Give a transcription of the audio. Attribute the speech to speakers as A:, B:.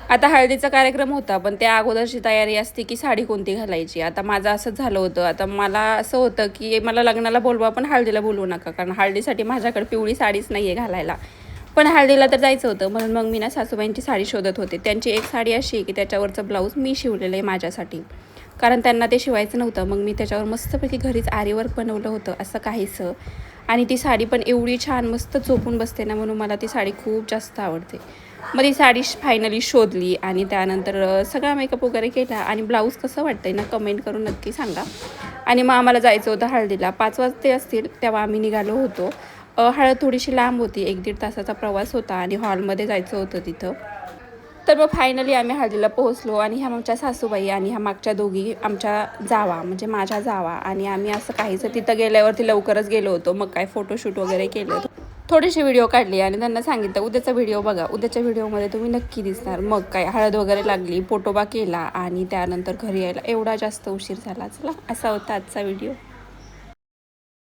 A: आता हळदीचा कार्यक्रम होता, पण त्या अगोदरची तयारी असते की साडी कोणती घालायची. आता माझं असंच झालं होतं. आता मला असं होतं की मला लग्नाला बोलवा, पण हळदीला बोलवू नका. कारण हळदीसाठी माझ्याकडे पिवळी साडीच नाही आहे घालायला. पण हळदीला तर जायचं होतं, म्हणून मग मी ना सासूबाईंची साडी शोधत होते. त्यांची एक साडी अशी आहे की त्याच्यावरचं ब्लाऊज मी शिवलेलं आहे माझ्यासाठी. कारण त्यांना ते शिवायचं नव्हतं. मग मी त्याच्यावर मस्तपैकी घरीच आरीवर्क बनवलं होतं असं काहीसं. आणि ती साडी पण एवढी छान मस्त चोपून बसते ना, म्हणून मला ती साडी खूप जास्त आवडते. मग ती साडी फायनली शोधली आणि त्यानंतर सगळा मेकअप वगैरे केला आणि ब्लाऊज कसं वाटतंय ना कमेंट करून नक्की सांगा. आणि मग आम्हाला जायचं होतं हळदीला. 5 वाजते असतील तेव्हा आम्ही निघालो होतो. हळद थोडीशी लांब होती, 1-1.5 तासाचा प्रवास होता आणि हॉलमध्ये जायचं होतं तिथं. तर मग फायनली आम्ही हळदीला पोहोचलो आणि ह्या आमच्या सासूबाई आणि ह्या मागच्या दोघी आमच्या जावा, म्हणजे माझ्या जावा. आणि आम्ही असं काहीचं तिथं गेल्यावरती लवकरच गेलो होतो. मग काय फोटोशूट वगैरे केलं, थोडीशी व्हिडिओ काढली आणि त्यांना सांगितलं उद्याचा व्हिडिओ बघा, उद्याच्या व्हिडिओमध्ये तुम्ही नक्की दिसणार. मग काय हळद वगैरे लागली, पोटोबा केला आणि त्यानंतर घरी यायला एवढा जास्त उशीर झाला. चला, असा होता आजचा व्हिडिओ.